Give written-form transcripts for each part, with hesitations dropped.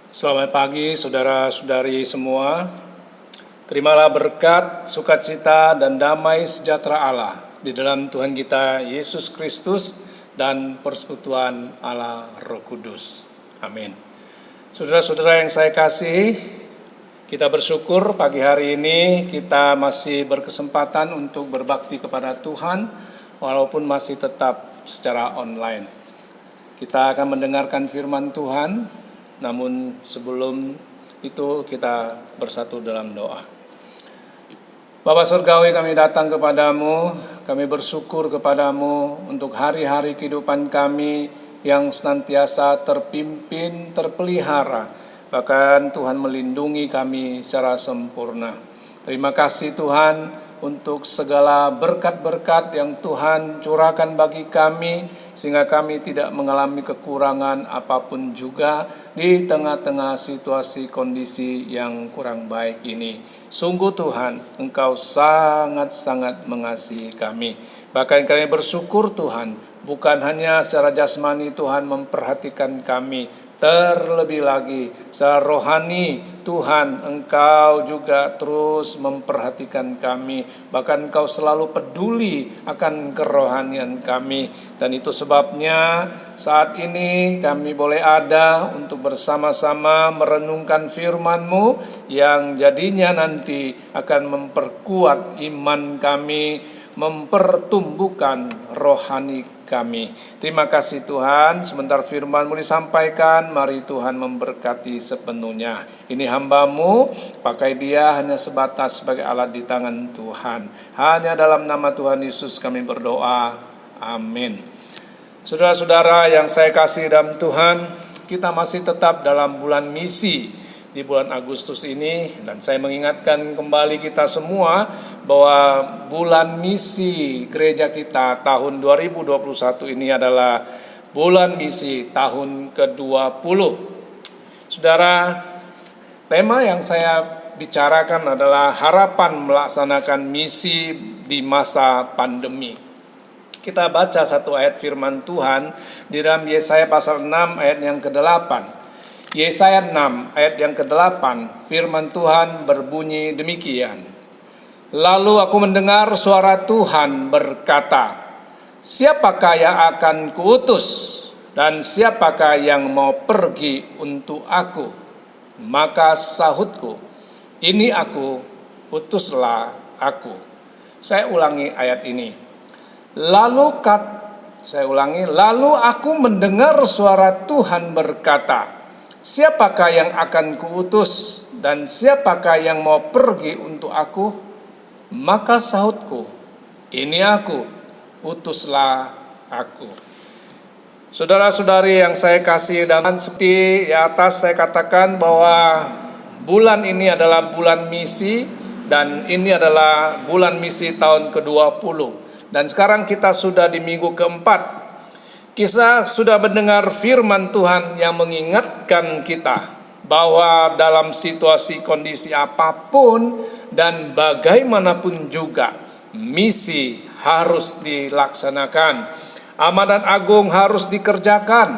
Selamat pagi saudara-saudari semua. Terimalah berkat, sukacita, dan damai sejahtera Allah di dalam Tuhan kita Yesus Kristus dan persekutuan Allah Roh Kudus. Amin. Saudara-saudara yang saya kasih, kita bersyukur pagi hari ini kita masih berkesempatan untuk berbakti kepada Tuhan walaupun masih tetap secara online. Kita akan mendengarkan firman Tuhan. Namun sebelum itu kita bersatu dalam doa. Bapa Surgawi, kami datang kepadamu, kami bersyukur kepadamu untuk hari-hari kehidupan kami yang senantiasa terpimpin, terpelihara. Bahkan Tuhan melindungi kami secara sempurna. Terima kasih Tuhan untuk segala berkat-berkat yang Tuhan curahkan bagi kami, sehingga kami tidak mengalami kekurangan apapun juga di tengah-tengah situasi kondisi yang kurang baik ini. Sungguh Tuhan, Engkau sangat-sangat mengasihi kami. Bahkan kami bersyukur Tuhan, bukan hanya secara jasmani Tuhan memperhatikan kami, terlebih lagi secara rohani Tuhan, Engkau juga terus memperhatikan kami. Bahkan Engkau selalu peduli akan kerohanian kami. Dan itu sebabnya saat ini kami boleh ada untuk bersama-sama merenungkan firman-Mu yang jadinya nanti akan memperkuat iman kami, mempertumbuhkan rohani kami. Terima kasih Tuhan, sebentar firman-Mu disampaikan, mari Tuhan memberkati sepenuhnya. Ini hamba-Mu, pakai dia hanya sebatas sebagai alat di tangan Tuhan. Hanya dalam nama Tuhan Yesus kami berdoa, amin. Saudara-saudara yang saya kasih dalam Tuhan, kita masih tetap dalam bulan misi di bulan Agustus ini, dan saya mengingatkan kembali kita semua bahwa bulan misi gereja kita tahun 2021 ini adalah bulan misi tahun ke-20. Saudara, tema yang saya bicarakan adalah harapan melaksanakan misi di masa pandemi. Kita baca satu ayat firman Tuhan di dalam Yesaya pasal 6 ayat yang ke-8. Yesaya 6 ayat yang ke-8, firman Tuhan berbunyi demikian. Lalu aku mendengar suara Tuhan berkata, siapakah yang akan kuutus dan siapakah yang mau pergi untuk aku? Maka sahutku, ini aku, utuslah aku. Saya ulangi ayat ini. Lalu aku mendengar suara Tuhan berkata, siapakah yang akan kuutus dan siapakah yang mau pergi untuk aku? Maka sahutku, ini aku, utuslah aku. Saudara-saudari yang saya kasih, dan seperti di atas saya katakan bahwa bulan ini adalah bulan misi, dan ini adalah bulan misi tahun ke-20. Dan sekarang kita sudah di minggu keempat. Kita sudah mendengar firman Tuhan yang mengingatkan kita bahwa dalam situasi kondisi apapun dan bagaimanapun juga misi harus dilaksanakan. Amanat agung harus dikerjakan.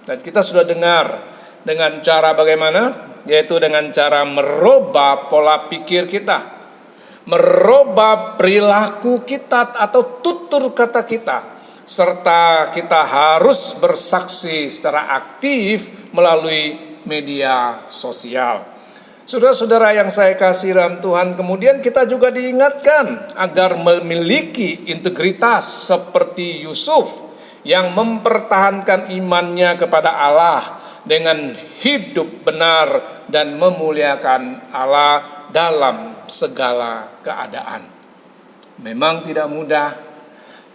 Dan kita sudah dengar dengan cara bagaimana? Yaitu dengan cara merubah pola pikir kita, merubah perilaku kita atau tutur kata kita, serta kita harus bersaksi secara aktif melalui media sosial. Saudara-saudara yang saya kasih dalam Tuhan, kemudian kita juga diingatkan agar memiliki integritas seperti Yusuf yang mempertahankan imannya kepada Allah dengan hidup benar dan memuliakan Allah dalam segala keadaan. Memang tidak mudah,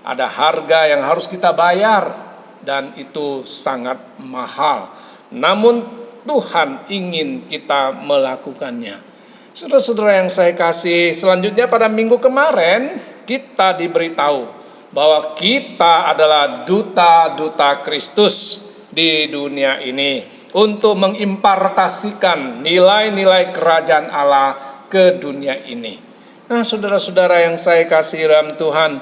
ada harga yang harus kita bayar dan itu sangat mahal. Namun Tuhan ingin kita melakukannya. Saudara-saudara yang saya kasih, selanjutnya pada minggu kemarin kita diberitahu bahwa kita adalah duta-duta Kristus di dunia ini untuk mengimpartasikan nilai-nilai kerajaan Allah ke dunia ini. Nah, saudara-saudara yang saya kasih dalam Tuhan,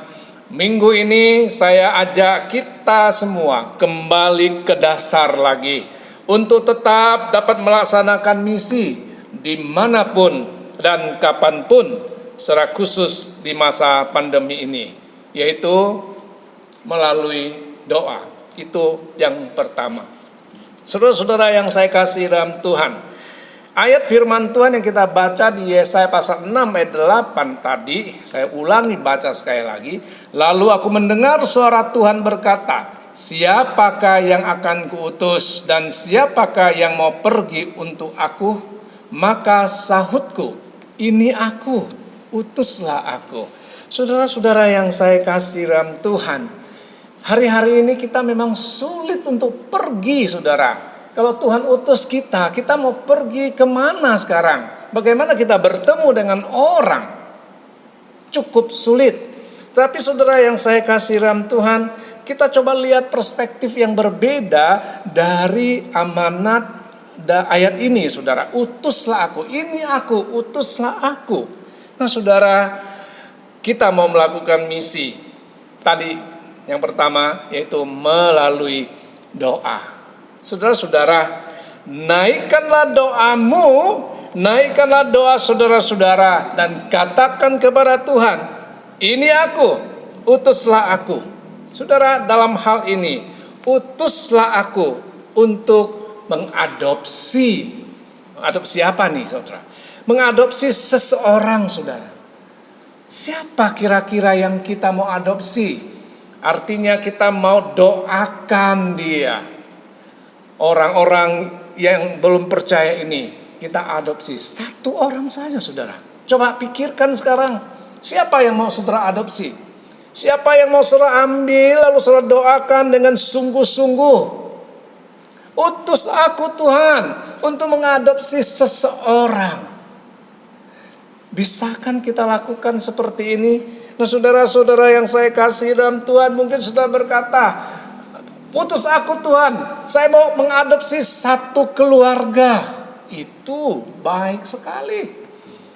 minggu ini saya ajak kita semua kembali ke dasar lagi untuk tetap dapat melaksanakan misi dimanapun dan kapanpun, secara khusus di masa pandemi ini, yaitu melalui doa. Itu yang pertama. Saudara-saudara yang saya kasih dalam Tuhan, ayat firman Tuhan yang kita baca di Yesaya pasal 6 ayat 8 tadi, saya ulangi baca sekali lagi. Lalu aku mendengar suara Tuhan berkata, siapakah yang akan kuutus dan siapakah yang mau pergi untuk aku? Maka sahutku, ini aku, utuslah aku. Saudara-saudara yang saya kasih dalam Tuhan, hari-hari ini kita memang sulit untuk pergi, saudara. Kalau Tuhan utus kita mau pergi kemana sekarang? Bagaimana kita bertemu dengan orang? Cukup sulit. Tapi saudara yang saya kasih dalam Tuhan, kita coba lihat perspektif yang berbeda dari amanat ayat ini, saudara. Utuslah aku, ini aku, utuslah aku. Nah saudara, kita mau melakukan misi. Tadi yang pertama yaitu melalui doa. Saudara-saudara, naikkanlah doamu, naikkanlah doa saudara-saudara dan katakan kepada Tuhan, ini aku, utuslah aku. Saudara, dalam hal ini, utuslah aku untuk mengadopsi. Adopsi apa nih, saudara? Mengadopsi seseorang, saudara. Siapa kira-kira yang kita mau adopsi? Artinya kita mau doakan dia. Orang-orang yang belum percaya ini kita adopsi. Satu orang saja, saudara. Coba pikirkan sekarang, siapa yang mau saudara adopsi? Siapa yang mau saudara ambil lalu saudara doakan dengan sungguh-sungguh? Utus aku Tuhan untuk mengadopsi seseorang. Bisakah kita lakukan seperti ini? Nah saudara-saudara yang saya kasih dalam Tuhan, mungkin sudah berkata, utus aku Tuhan, saya mau mengadopsi satu keluarga. Itu baik sekali.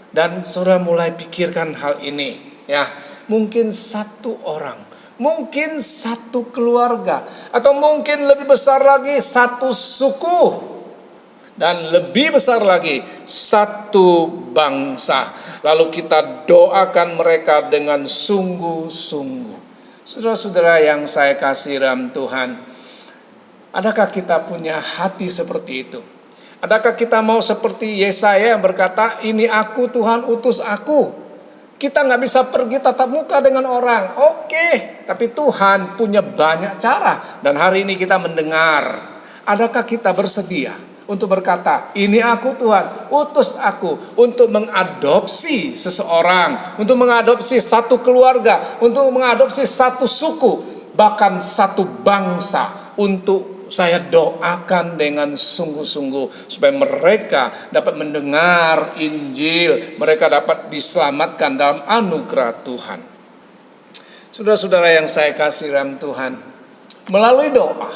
Dan saudara mulai pikirkan hal ini, ya. Mungkin satu orang, mungkin satu keluarga, atau mungkin lebih besar lagi satu suku, dan lebih besar lagi satu bangsa. Lalu kita doakan mereka dengan sungguh-sungguh. Saudara-saudara yang saya kasih dalam Tuhan, adakah kita punya hati seperti itu? Adakah kita mau seperti Yesaya yang berkata, ini aku Tuhan, utus aku. Kita gak bisa pergi tatap muka dengan orang. Oke, tapi Tuhan punya banyak cara. Dan hari ini kita mendengar, adakah kita bersedia untuk berkata, ini aku Tuhan, utus aku untuk mengadopsi seseorang, untuk mengadopsi satu keluarga, untuk mengadopsi satu suku, bahkan satu bangsa, untuk saya doakan dengan sungguh-sungguh supaya mereka dapat mendengar Injil, mereka dapat diselamatkan dalam anugerah Tuhan. Saudara-saudara yang saya kasih dalam Tuhan, melalui doa,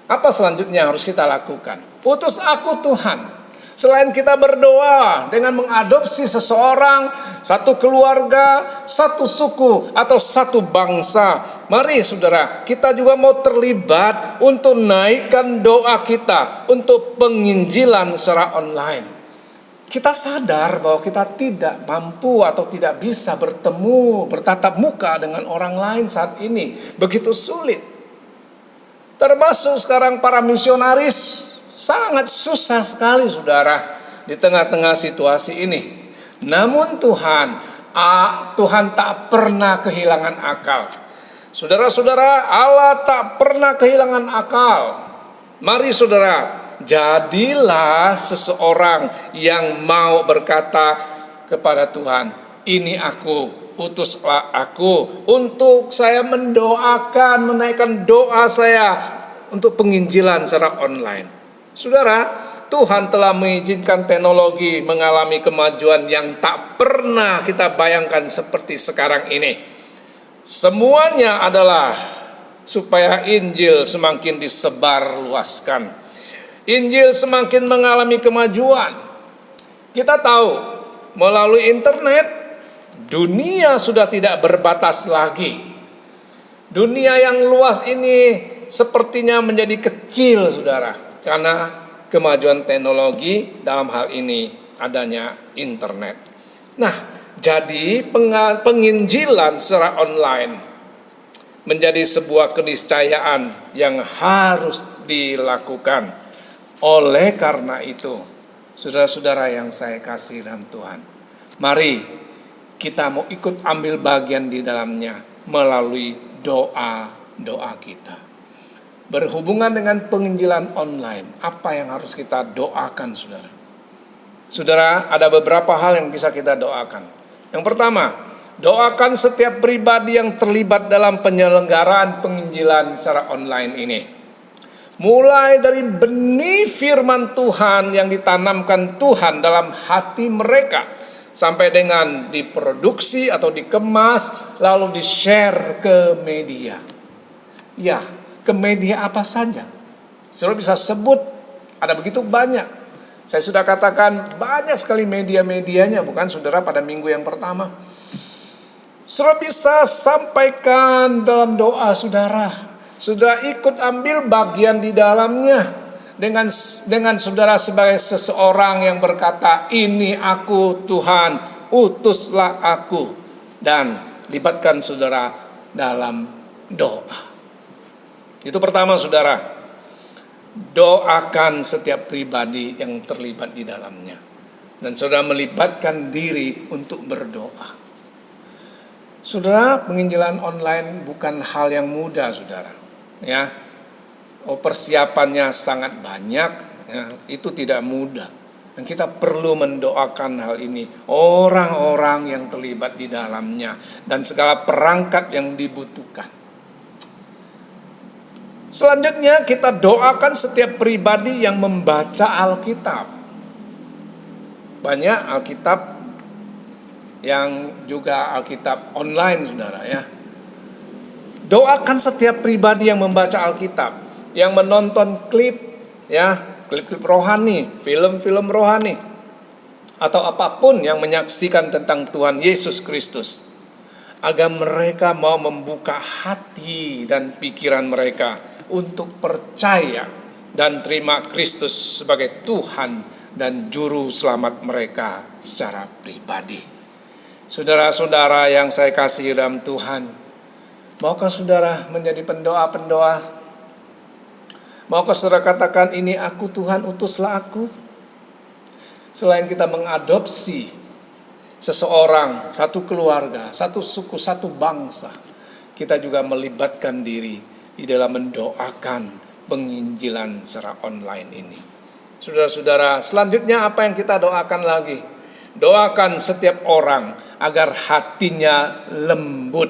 apa selanjutnya harus kita lakukan? Utus aku Tuhan. Selain kita berdoa dengan mengadopsi seseorang, satu keluarga, satu suku, atau satu bangsa, mari saudara, kita juga mau terlibat untuk naikkan doa kita untuk penginjilan secara online. Kita sadar bahwa kita tidak mampu atau tidak bisa bertemu, bertatap muka dengan orang lain saat ini. Begitu sulit. Termasuk sekarang para misionaris sangat susah sekali, saudara, di tengah-tengah situasi ini. Namun Tuhan tak pernah kehilangan akal. Saudara-saudara, Allah tak pernah kehilangan akal. Mari saudara, jadilah seseorang yang mau berkata kepada Tuhan, ini aku, utuslah aku untuk saya mendoakan, menaikkan doa saya untuk penginjilan secara online. Saudara, Tuhan telah mengizinkan teknologi mengalami kemajuan yang tak pernah kita bayangkan seperti sekarang ini. Semuanya adalah supaya Injil semakin disebar luaskan. Injil semakin mengalami kemajuan. Kita tahu melalui internet, dunia sudah tidak berbatas lagi. Dunia yang luas ini sepertinya menjadi kecil, saudara. karena kemajuan teknologi, dalam hal ini adanya internet. Nah, jadi penginjilan secara online menjadi sebuah keniscayaan yang harus dilakukan. Oleh karena itu, saudara-saudara yang saya kasih dalam Tuhan, mari kita mau ikut ambil bagian di dalamnya melalui doa-doa kita. Berhubungan dengan penginjilan online, apa yang harus kita doakan, saudara? Saudara, ada beberapa hal yang bisa kita doakan. Yang pertama, doakan setiap pribadi yang terlibat dalam penyelenggaraan penginjilan secara online ini. Mulai dari benih firman Tuhan yang ditanamkan Tuhan dalam hati mereka, sampai dengan diproduksi atau dikemas, lalu di-share ke media. Ya, ke media apa saja. Saudara bisa sebut, ada begitu banyak. Saya sudah katakan banyak sekali media-medianya, bukan saudara, pada minggu yang pertama. Saudara bisa sampaikan dalam doa saudara. Saudara ikut ambil bagian di dalamnya dengan saudara sebagai seseorang yang berkata, ini aku Tuhan, utuslah aku. Dan libatkan saudara dalam doa. Itu pertama, saudara. Doakan setiap pribadi yang terlibat di dalamnya. Dan saudara melibatkan diri untuk berdoa. Saudara, penginjilan online bukan hal yang mudah, saudara. Ya, persiapannya sangat banyak, ya, itu tidak mudah. Dan kita perlu mendoakan hal ini, orang-orang yang terlibat di dalamnya, dan segala perangkat yang dibutuhkan. Selanjutnya kita doakan setiap pribadi yang membaca Alkitab. Banyak Alkitab yang juga Alkitab online, saudara, ya. Doakan setiap pribadi yang membaca Alkitab, yang menonton klip, ya, klip-klip rohani, film-film rohani, atau apapun yang menyaksikan tentang Tuhan Yesus Kristus, agar mereka mau membuka hati dan pikiran mereka untuk percaya dan terima Kristus sebagai Tuhan dan Juru Selamat mereka secara pribadi. Saudara-saudara yang saya kasih dalam Tuhan, maukah saudara menjadi pendoa-pendoa? Maukah saudara katakan, ini aku Tuhan, utuslah aku? Selain kita mengadopsi seseorang, satu keluarga, satu suku, satu bangsa, kita juga melibatkan diri di dalam mendoakan penginjilan secara online ini. Saudara-saudara, selanjutnya apa yang kita doakan lagi? Doakan setiap orang agar hatinya lembut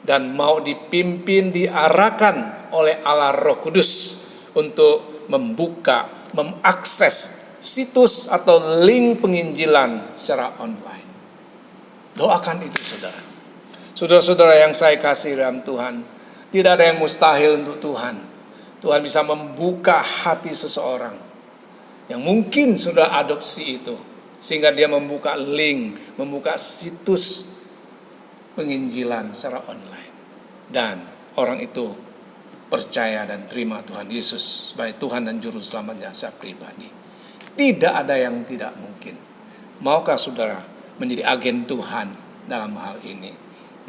dan mau dipimpin, diarahkan oleh Allah Roh Kudus untuk membuka, mengakses situs atau link penginjilan secara online. Doakan itu, saudara. Saudara-saudara yang saya kasih dalam Tuhan, tidak ada yang mustahil untuk Tuhan. Tuhan bisa membuka hati seseorang yang mungkin sudah adopsi itu, sehingga dia membuka link, membuka situs penginjilan secara online. Dan orang itu percaya dan terima Tuhan Yesus sebagai Tuhan dan Juru Selamatnya secara pribadi. Tidak ada yang tidak mungkin. Maukah saudara menjadi agen Tuhan dalam hal ini?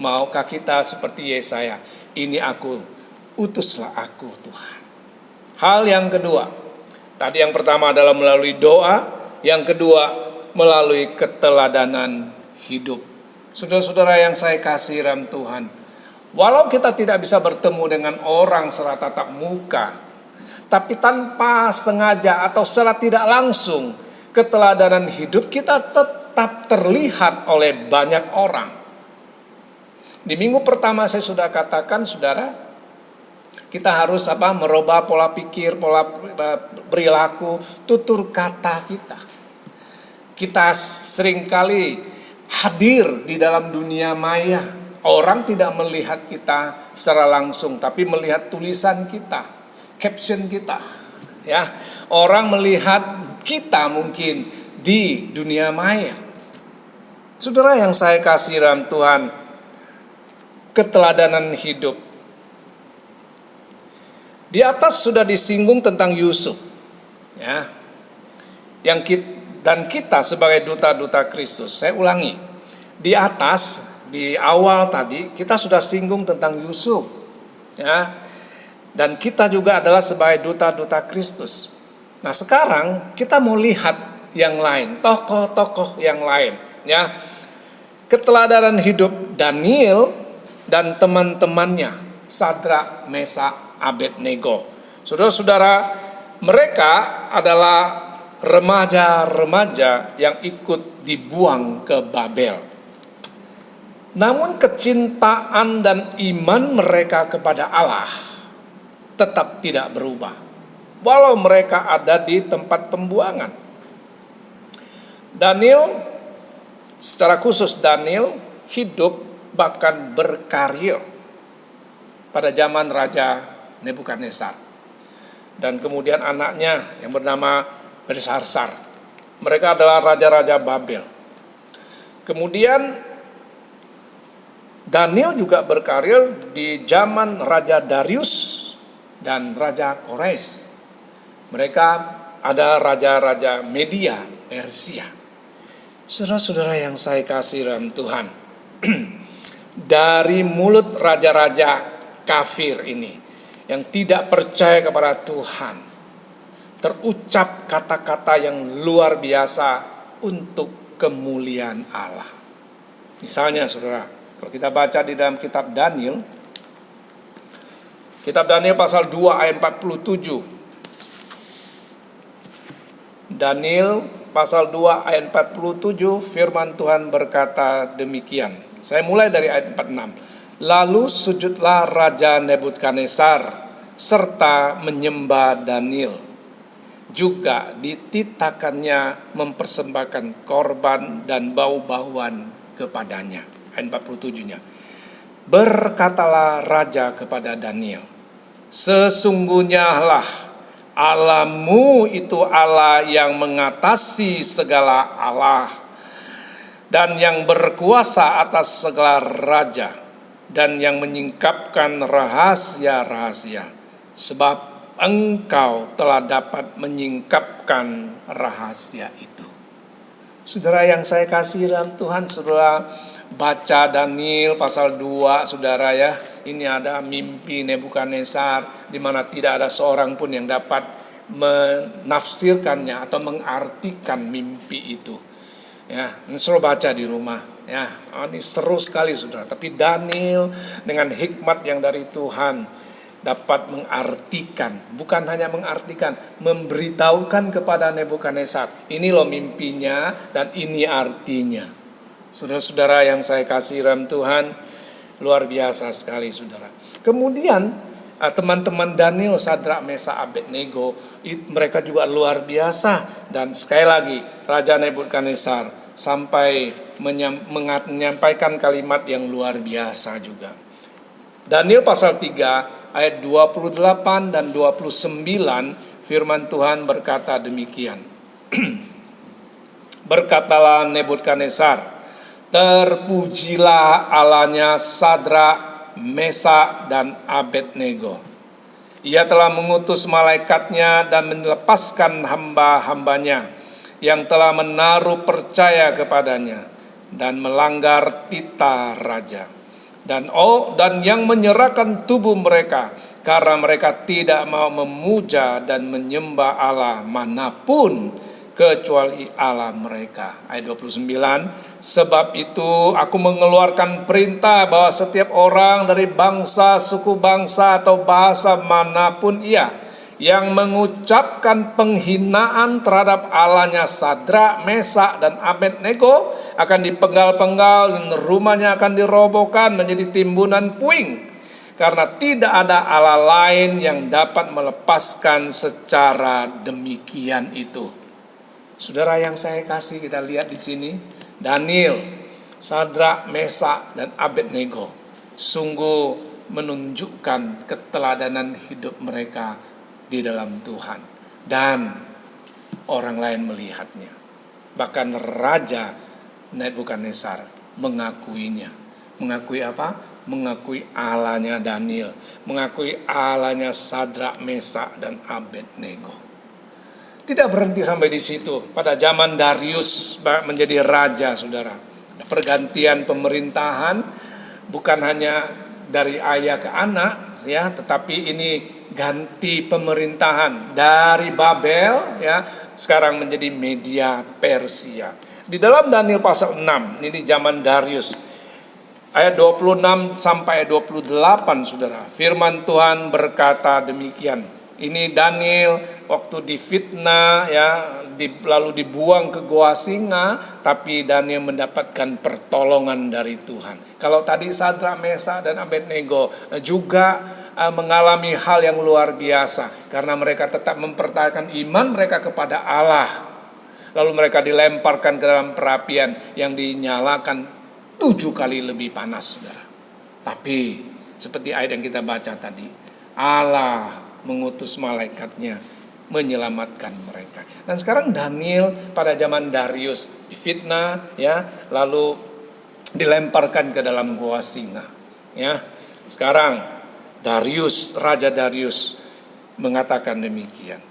Maukah kita seperti Yesaya, ini aku, utuslah aku Tuhan. Hal yang kedua, tadi yang pertama adalah melalui doa, yang kedua melalui keteladanan hidup. Saudara-saudara yang saya kasih dalam Tuhan, walau kita tidak bisa bertemu dengan orang secara tatap muka, tapi tanpa sengaja atau secara tidak langsung, keteladanan hidup kita tetap terlihat oleh banyak orang. Di minggu pertama saya sudah katakan, saudara, kita harus merubah pola pikir, pola perilaku, tutur kata kita. Kita seringkali hadir di dalam dunia maya. Orang tidak melihat kita secara langsung, tapi melihat tulisan kita, caption kita. Ya, orang melihat kita mungkin di dunia maya. Saudara yang saya kasih dalam Tuhan, keteladanan hidup. Di atas sudah disinggung tentang Yusuf. Ya. Dan kita sebagai duta-duta Kristus, saya ulangi, di atas, di awal tadi kita sudah singgung tentang Yusuf, ya, dan kita juga adalah sebagai duta-duta Kristus. Nah sekarang kita mau lihat yang lain, tokoh-tokoh yang lain, ya, keteladanan hidup Daniel dan teman-temannya, Sadrak, Mesak, Abednego. Saudara-saudara, mereka adalah remaja-remaja yang ikut dibuang ke Babel. Namun kecintaan dan iman mereka kepada Allah tetap tidak berubah, walau mereka ada di tempat pembuangan. Daniel, secara khusus Daniel, hidup bahkan berkarir pada zaman Raja Nebukadnezar. Dan kemudian anaknya yang bernama Belshazzar. Mereka adalah raja-raja Babel. Kemudian Daniel juga berkarir di zaman Raja Darius dan Raja Kores. Mereka ada raja-raja Media, Persia. Saudara-saudara yang saya kasih dalam Tuhan, dari mulut raja-raja kafir ini yang tidak percaya kepada Tuhan, terucap kata-kata yang luar biasa untuk kemuliaan Allah. Misalnya saudara, kalau kita baca di dalam kitab Daniel pasal 2 ayat 47. Daniel pasal 2 ayat 47, firman Tuhan berkata demikian. Saya mulai dari ayat 46. Lalu sujudlah Raja Nebukadnezar serta menyembah Daniel. Juga dititahkannya mempersembahkan korban dan bau-bauan kepadanya. Ayat 47-nya. Berkatalah raja kepada Daniel, sesungguhnya lah Allahmu itu Allah yang mengatasi segala Allah dan yang berkuasa atas segala raja dan yang menyingkapkan rahasia-rahasia, sebab Engkau telah dapat menyingkapkan rahasia itu. Saudara yang saya kasih dalam Tuhan, saudara baca Daniel pasal 2, saudara ya. Ini ada mimpi Nebukadnezar di mana tidak ada seorang pun yang dapat menafsirkannya atau mengartikan mimpi itu. Ya, ini suruh baca di rumah. Ya, ini seru sekali saudara. Tapi Daniel dengan hikmat yang dari Tuhan dapat mengartikan, bukan hanya mengartikan, memberitahukan kepada Nebukadnezar, ini loh mimpinya dan ini artinya. Saudara-saudara yang saya kasih dalam Tuhan, luar biasa sekali saudara. Kemudian teman-teman Daniel, Sadrak, Mesak, Abednego, mereka juga luar biasa. Dan sekali lagi Raja Nebukadnezar sampai menyampaikan kalimat yang luar biasa juga. Daniel pasal 3 ayat 28 dan 29, firman Tuhan berkata demikian. Berkatalah Nebukadnezar, terpujilah Allahnya Sadrak, Mesak, dan Abednego. Ia telah mengutus malaikatnya dan melepaskan hamba-hambanya yang telah menaruh percaya kepadanya dan melanggar titah raja. Dan yang menyerahkan tubuh mereka karena mereka tidak mau memuja dan menyembah Allah manapun kecuali Allah mereka. Ayat 29, sebab itu aku mengeluarkan perintah bahwa setiap orang dari bangsa, suku bangsa atau bahasa manapun ia yang mengucapkan penghinaan terhadap Allahnya Sadrak, Mesak, dan Abednego akan dipenggal-penggal dan rumahnya akan dirobohkan menjadi timbunan puing, karena tidak ada Allah lain yang dapat melepaskan secara demikian itu. Saudara yang saya kasih, kita lihat di sini Daniel, Sadrak, Mesak, dan Abednego sungguh menunjukkan keteladanan hidup mereka di dalam Tuhan, dan orang lain melihatnya. Bahkan Raja Nebukadnezar mengakuinya. Mengakui apa? Mengakui Allahnya Daniel, mengakui Allahnya Sadrak, Mesak, dan Abednego. Tidak berhenti sampai di situ. Pada zaman Darius menjadi raja, saudara. Pergantian pemerintahan bukan hanya dari ayah ke anak, ya, tetapi ini ganti pemerintahan dari Babel, ya, sekarang menjadi Media Persia. Di dalam Daniel pasal 6, ini zaman Darius, ayat 26 sampai 28, saudara. Firman Tuhan berkata demikian. Ini Daniel waktu difitnah, ya, lalu dibuang ke gua singa, tapi Daniel mendapatkan pertolongan dari Tuhan. Kalau tadi Sadrak, Mesak, dan Abednego juga mengalami hal yang luar biasa karena mereka tetap mempertahankan iman mereka kepada Allah. Lalu mereka dilemparkan ke dalam perapian yang dinyalakan 7 kali lebih panas, saudara. Tapi seperti ayat yang kita baca tadi, Allah mengutus malaikatnya menyelamatkan mereka. Dan sekarang Daniel pada zaman Darius difitnah, ya, lalu dilemparkan ke dalam gua singa, ya. Sekarang Darius, Raja Darius mengatakan demikian.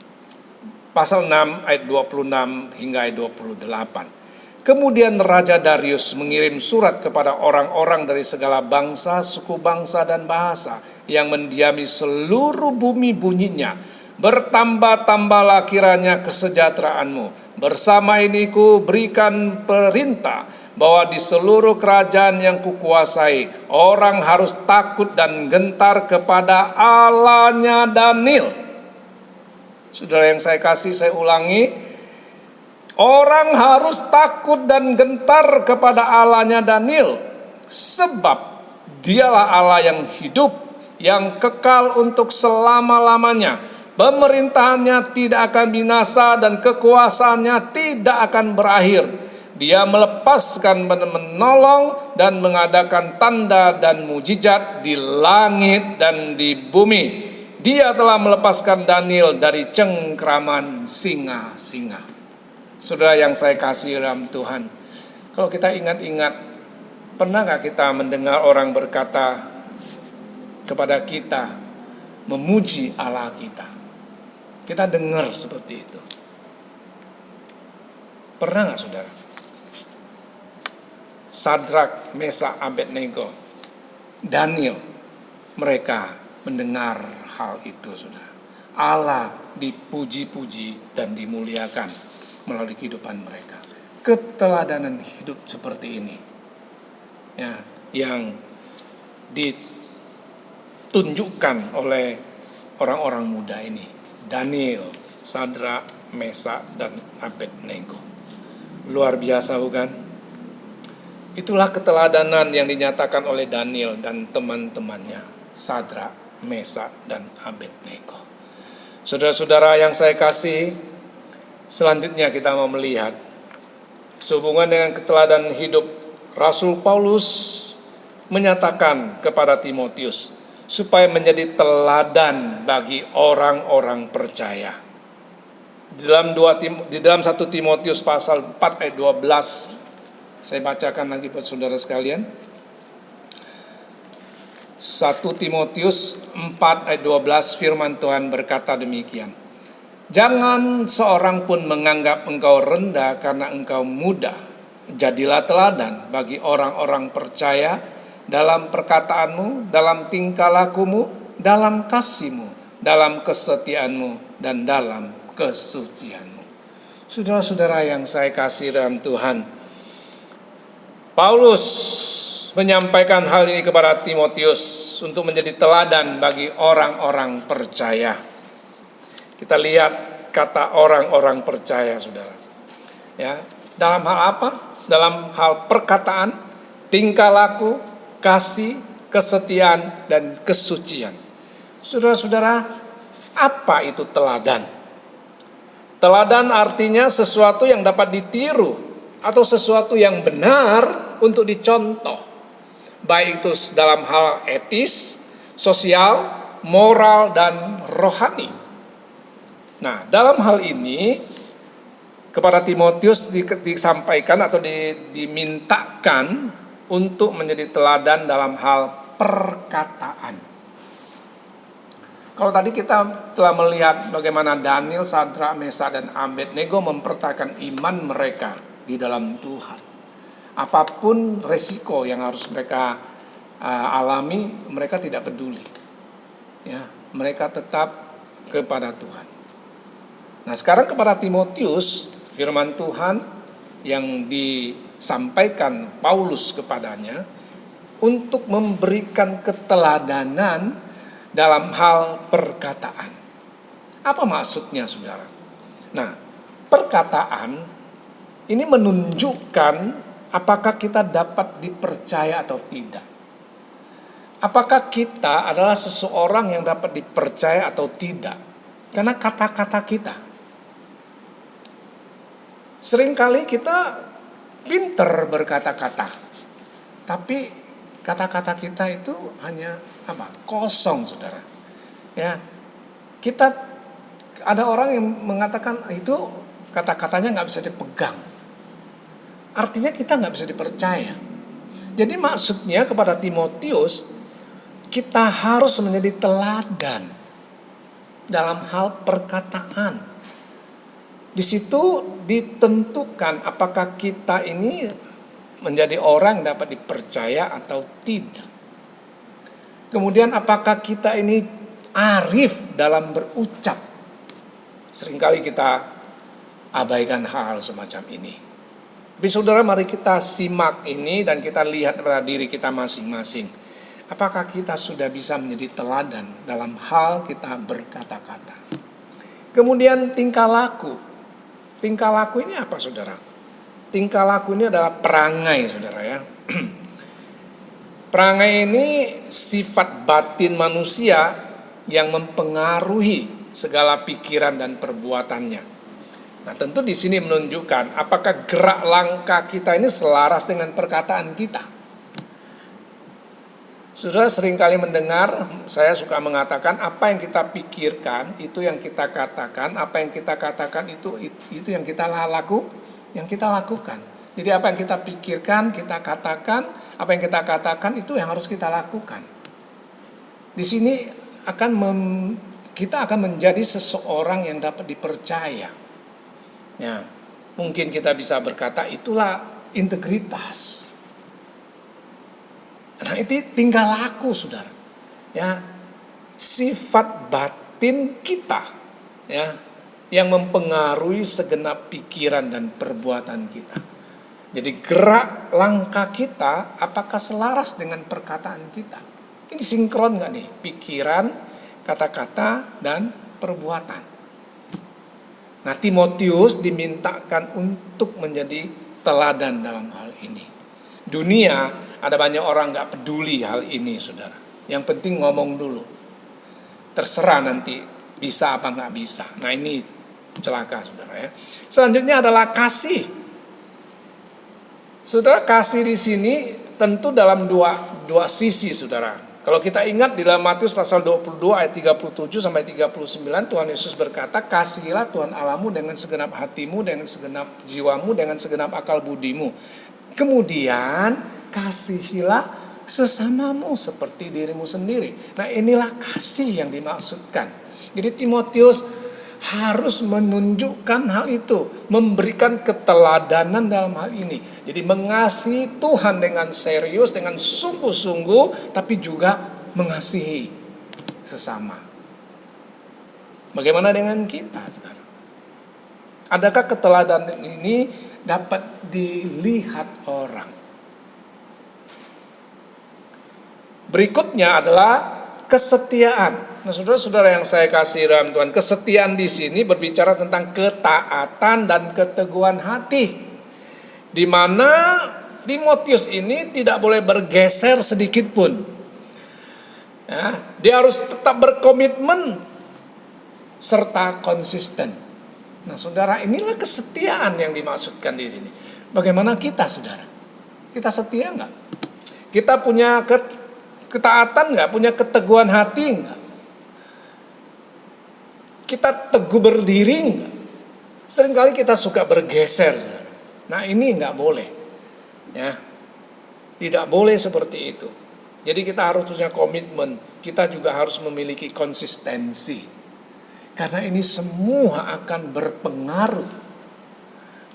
Pasal 6 ayat 26 hingga ayat 28. Kemudian Raja Darius mengirim surat kepada orang-orang dari segala bangsa, suku bangsa, dan bahasa yang mendiami seluruh bumi bunyinya. Bertambah-tambahlah kiranya kesejahteraanmu. Bersama ini ku berikan perintah bahwa di seluruh kerajaan yang kukuasai, orang harus takut dan gentar kepada Allahnya Daniel. Saudara yang saya kasih, saya ulangi. Orang harus takut dan gentar kepada Allahnya Daniel, sebab dialah Allah yang hidup, yang kekal untuk selama-lamanya. Pemerintahannya tidak akan binasa dan kekuasaannya tidak akan berakhir. Dia melepaskan, menolong, dan mengadakan tanda dan mujizat di langit dan di bumi. Dia telah melepaskan Daniel dari cengkraman singa-singa. Saudara yang saya kasih dalam Tuhan, kalau kita ingat-ingat, pernah gak kita mendengar orang berkata kepada kita, memuji Allah kita? Kita dengar seperti itu. Pernah gak, saudara? Sadrak, Mesak, Abednego, Daniel, mereka mendengar hal itu, saudara. Allah dipuji-puji dan dimuliakan melalui kehidupan mereka. Keteladanan hidup seperti ini, ya, yang ditunjukkan oleh orang-orang muda ini, Daniel, Sadrak, Mesak, dan Abednego. Luar biasa, bukan? Itulah keteladanan yang dinyatakan oleh Daniel dan teman-temannya, Sadrak, Mesak, dan Abednego. Saudara-saudara yang saya kasih, selanjutnya kita mau melihat sehubungan dengan keteladanan hidup. Rasul Paulus menyatakan kepada Timotius supaya menjadi teladan bagi orang-orang percaya. Di dalam 1 Timotius pasal 4 ayat 12, saya bacakan lagi buat saudara sekalian. 1 Timotius 4 ayat 12, firman Tuhan berkata demikian. Jangan seorang pun menganggap engkau rendah karena engkau muda. Jadilah teladan bagi orang-orang percaya dalam perkataanmu, dalam tingkah lakumu, dalam kasihmu, dalam kesetiaanmu, dan dalam kesucianmu. Saudara-saudara yang saya kasih dalam Tuhan, Paulus menyampaikan hal ini kepada Timotius untuk menjadi teladan bagi orang-orang percaya. Kita lihat kata orang-orang percaya, saudara. Ya, dalam hal apa? Dalam hal perkataan, tingkah laku, kasih, kesetiaan, dan kesucian. Saudara-saudara, apa itu teladan? Teladan artinya sesuatu yang dapat ditiru atau sesuatu yang benar untuk dicontoh. Baik itu dalam hal etis, sosial, moral, dan rohani. Nah, dalam hal ini kepada Timotius disampaikan atau dimintakan untuk menjadi teladan dalam hal perkataan. Kalau tadi kita telah melihat bagaimana Daniel, Sadrak, Mesak, dan Abednego mempertahankan iman mereka di dalam Tuhan. Apapun resiko yang harus mereka alami, mereka tidak peduli. Ya, mereka tetap kepada Tuhan. Nah, sekarang kepada Timotius, firman Tuhan yang disampaikan Paulus kepadanya untuk memberikan keteladanan dalam hal perkataan. Apa maksudnya, saudara? Nah, perkataan ini menunjukkan apakah kita dapat dipercaya atau tidak. Apakah kita adalah seseorang yang dapat dipercaya atau tidak? Karena kata-kata kita. Seringkali kita pinter berkata-kata, tapi kata-kata kita itu hanya kosong, saudara. Ya, kita ada orang yang mengatakan itu kata-katanya nggak bisa dipegang. Artinya kita nggak bisa dipercaya. Jadi maksudnya kepada Timotius, kita harus menjadi teladan dalam hal perkataan. Di situ ditentukan apakah kita ini menjadi orang yang dapat dipercaya atau tidak. Kemudian apakah kita ini arif dalam berucap. Seringkali kita abaikan hal semacam ini. Tapi saudara, mari kita simak ini dan kita lihat pada diri kita masing-masing. Apakah kita sudah bisa menjadi teladan dalam hal kita berkata-kata. Kemudian tingkah laku. Tingkah laku ini apa, saudara? Tingkah laku ini adalah perangai, saudara ya. Perangai ini sifat batin manusia yang mempengaruhi segala pikiran dan perbuatannya. Nah, tentu di sini menunjukkan apakah gerak langkah kita ini selaras dengan perkataan kita. Saudara seringkali mendengar, saya suka mengatakan apa yang kita pikirkan itu yang kita katakan, apa yang kita katakan itu yang kita lakukan. Jadi apa yang kita pikirkan, kita katakan, apa yang kita katakan itu yang harus kita lakukan. Di sini kita akan menjadi seseorang yang dapat dipercaya. Ya, mungkin kita bisa berkata itulah integritas. Nah, itu tingkah laku, saudara. Ya, sifat batin kita, ya, yang mempengaruhi segenap pikiran dan perbuatan kita. Jadi gerak langkah kita apakah selaras dengan perkataan kita? Ini sinkron nggak nih? Pikiran, kata-kata, dan perbuatan. Nah, Timotius dimintakan untuk menjadi teladan dalam hal ini. Dunia ada banyak orang nggak peduli hal ini, saudara. Yang penting ngomong dulu. Terserah nanti bisa apa nggak bisa. Nah, ini celaka, saudara ya. Selanjutnya adalah kasih. Saudara, kasih di sini tentu dalam dua sisi, saudara. Kalau kita ingat di dalam Matius pasal 22 ayat 37 sampai 39, Tuhan Yesus berkata, "Kasihilah Tuhan Allahmu dengan segenap hatimu, dengan segenap jiwamu, dengan segenap akal budimu. Kemudian kasihilah sesamamu seperti dirimu sendiri." Nah, inilah kasih yang dimaksudkan. Jadi Timotius harus menunjukkan hal itu, memberikan keteladanan dalam hal ini. Jadi mengasihi Tuhan dengan serius, dengan sungguh-sungguh, tapi juga mengasihi sesama. Bagaimana dengan kita sekarang? Adakah keteladanan ini dapat dilihat orang? Berikutnya adalah kesetiaan. Nah, saudara-saudara yang saya kasih dalam Tuhan, kesetiaan di sini berbicara tentang ketaatan dan keteguhan hati, di mana Timotius ini tidak boleh bergeser sedikit pun. Ya, dia harus tetap berkomitmen serta konsisten. Nah, saudara, inilah kesetiaan yang dimaksudkan di sini. Bagaimana kita, saudara? Kita setia nggak? Kita punya ketaatan nggak? Punya keteguhan hati nggak? Kita teguh berdiri enggak? Seringkali kita suka bergeser, saudara. Nah, ini enggak boleh. Ya. Tidak boleh seperti itu. Jadi kita harus punya komitmen, kita juga harus memiliki konsistensi. Karena ini semua akan berpengaruh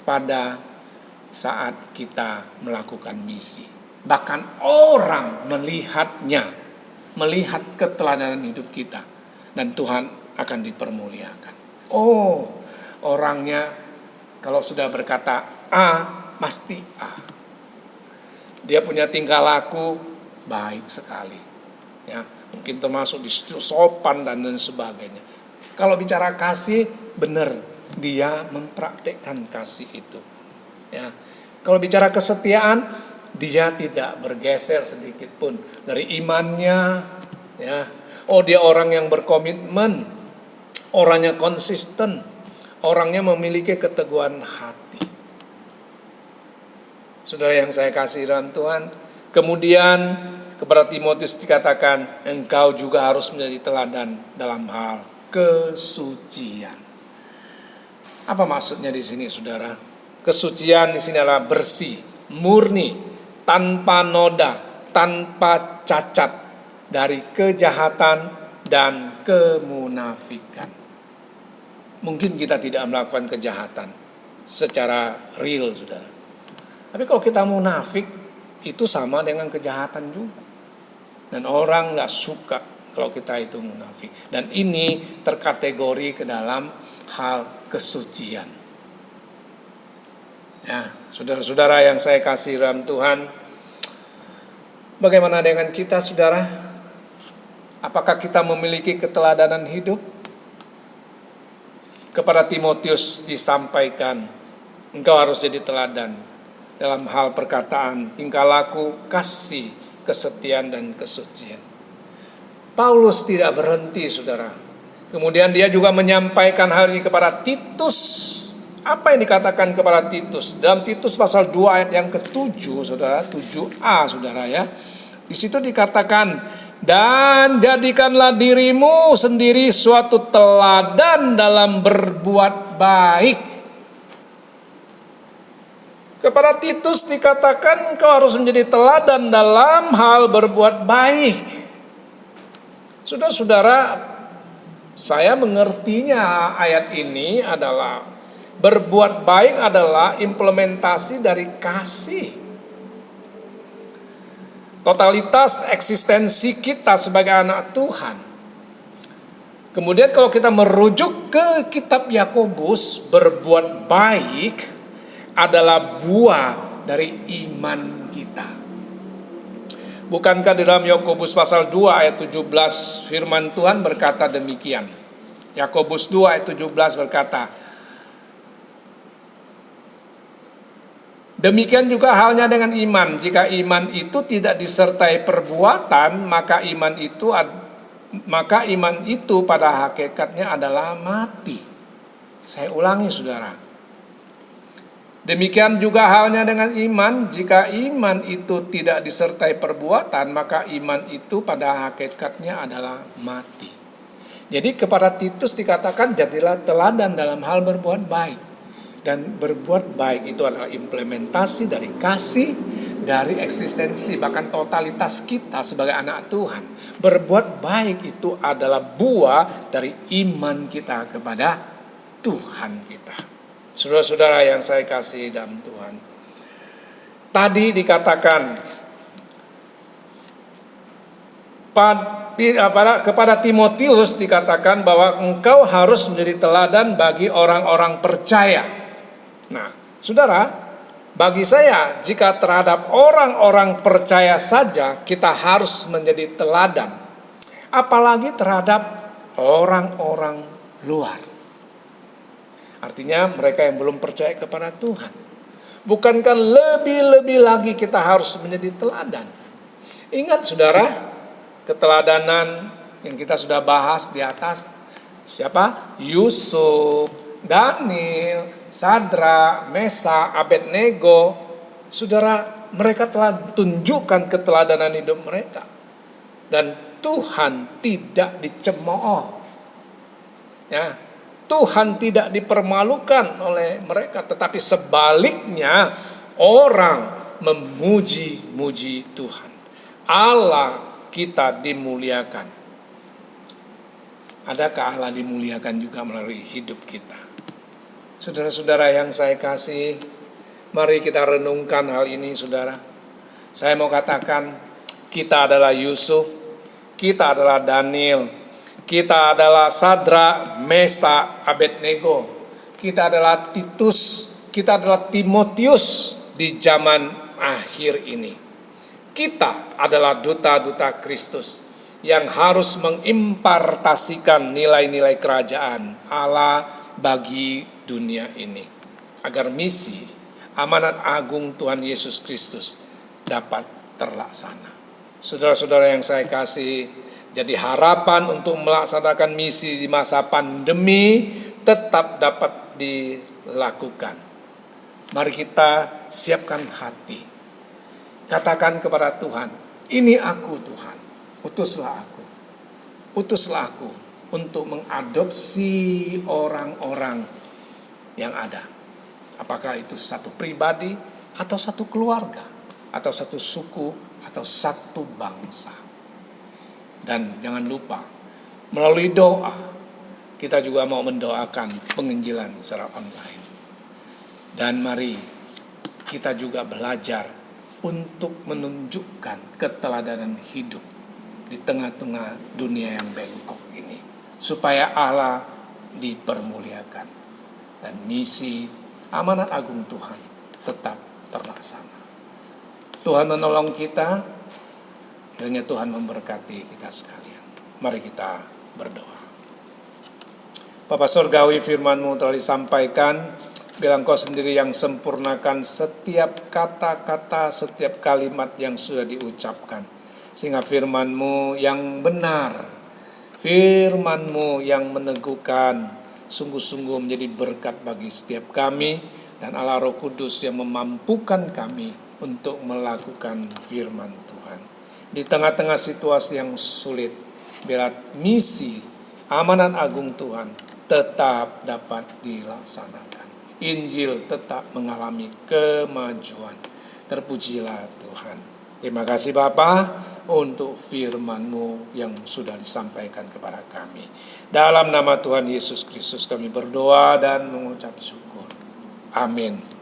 pada saat kita melakukan misi. Bahkan orang melihatnya, melihat keteladanan hidup kita, dan Tuhan akan dipermuliakan. Oh, orangnya kalau sudah berkata A, pasti A. Dia punya tingkah laku baik sekali. Ya, mungkin termasuk di situ sopan dan lain sebagainya. Kalau bicara kasih, benar, dia mempraktekkan kasih itu. Ya, kalau bicara kesetiaan, dia tidak bergeser sedikit pun dari imannya. Ya, oh dia orang yang berkomitmen, orangnya konsisten, orangnya memiliki keteguhan hati. Saudara yang saya kasih dalam Tuhan, kemudian kepada Timotius dikatakan, engkau juga harus menjadi teladan dalam hal kesucian. Apa maksudnya di sini, saudara? Kesucian di sini adalah bersih, murni, tanpa noda, tanpa cacat dari kejahatan dan kemunafikan. Mungkin kita tidak melakukan kejahatan secara real, saudara. Tapi kalau kita munafik, itu sama dengan kejahatan juga. Dan orang gak suka kalau kita itu munafik. Dan ini terkategori ke dalam hal kesucian. Ya, saudara-saudara yang saya kasih dalam Tuhan, bagaimana dengan kita, saudara? Apakah kita memiliki keteladanan hidup? Kepada Timotius disampaikan, engkau harus jadi teladan dalam hal perkataan, tingkah laku, kasih, kesetiaan, dan kesucian. Paulus tidak berhenti, saudara. Kemudian dia juga menyampaikan hal ini kepada Titus. Apa yang dikatakan kepada Titus? Dalam Titus pasal 2 ayat yang ke-7, saudara, 7a, saudara ya. Di situ dikatakan, dan jadikanlah dirimu sendiri suatu teladan dalam berbuat baik. Kepada Titus dikatakan kau harus menjadi teladan dalam hal berbuat baik. Saudara-saudara, saya mengertinya ayat ini adalah berbuat baik adalah implementasi dari kasih. Totalitas eksistensi kita sebagai anak Tuhan. Kemudian kalau kita merujuk ke kitab Yakobus, berbuat baik adalah buah dari iman kita. Bukankah di dalam Yakobus pasal 2 ayat 17 firman Tuhan berkata demikian. Yakobus 2 ayat 17 berkata, demikian juga halnya dengan iman. Jika iman itu tidak disertai perbuatan, maka iman itu pada hakikatnya adalah mati. Saya ulangi, saudara. Demikian juga halnya dengan iman. Jika iman itu tidak disertai perbuatan, maka iman itu pada hakikatnya adalah mati. Jadi kepada Titus dikatakan jadilah teladan dalam hal berbuat baik. Dan berbuat baik itu adalah implementasi dari kasih, dari eksistensi, bahkan totalitas kita sebagai anak Tuhan. Berbuat baik itu adalah buah dari iman kita kepada Tuhan kita. Saudara-saudara yang saya kasih dalam Tuhan, tadi dikatakan kepada Timotius dikatakan bahwa engkau harus menjadi teladan bagi orang-orang percaya. Nah, saudara, bagi saya jika terhadap orang-orang percaya saja kita harus menjadi teladan, apalagi terhadap orang-orang luar. Artinya mereka yang belum percaya kepada Tuhan. Bukankah lebih-lebih lagi kita harus menjadi teladan? Ingat, saudara, keteladanan yang kita sudah bahas di atas. Siapa? Yusuf, Daniel, Sadra, Mesa, Abednego. Saudara, mereka telah tunjukkan keteladanan hidup mereka. Dan Tuhan tidak dicemooh. Ya, Tuhan tidak dipermalukan oleh mereka, tetapi sebaliknya orang memuji-muji Tuhan. Allah kita dimuliakan. Adakah Allah dimuliakan juga melalui hidup kita? Saudara-saudara yang saya kasih, mari kita renungkan hal ini, saudara. Saya mau katakan, kita adalah Yusuf, kita adalah Daniel, kita adalah Sadrak, Mesak, Abednego, kita adalah Titus, kita adalah Timotius di zaman akhir ini. Kita adalah duta-duta Kristus yang harus mengimpartasikan nilai-nilai kerajaan Allah bagi dunia ini, agar misi amanat agung Tuhan Yesus Kristus dapat terlaksana. Saudara-saudara yang saya kasih, jadi harapan untuk melaksanakan misi di masa pandemi tetap dapat dilakukan. Mari kita siapkan hati. Katakan kepada Tuhan, ini aku Tuhan, utuslah aku. Utuslah aku untuk mengadopsi orang-orang yang ada. Apakah itu satu pribadi, atau satu keluarga, atau satu suku, atau satu bangsa. Dan jangan lupa, melalui doa, kita juga mau mendoakan penginjilan secara online. Dan mari kita juga belajar untuk menunjukkan keteladanan hidup di tengah-tengah dunia yang bengkok ini, supaya Allah dipermuliakan dan misi amanat agung Tuhan tetap terlaksana. Tuhan menolong kita, kiranya Tuhan memberkati kita sekalian. Mari kita berdoa. Bapa Surgawi, firman-Mu telah disampaikan, bilang Kau sendiri yang sempurnakan setiap kata-kata, setiap kalimat yang sudah diucapkan. Sehingga firman-Mu yang benar, firman-Mu yang meneguhkan, sungguh-sungguh menjadi berkat bagi setiap kami. Dan Allah Roh Kudus yang memampukan kami untuk melakukan firman Tuhan. Di tengah-tengah situasi yang sulit, biar misi amanat agung Tuhan tetap dapat dilaksanakan. Injil tetap mengalami kemajuan. Terpujilah Tuhan. Terima kasih Bapa untuk firman-Mu yang sudah disampaikan kepada kami. Dalam nama Tuhan Yesus Kristus kami berdoa dan mengucap syukur. Amin.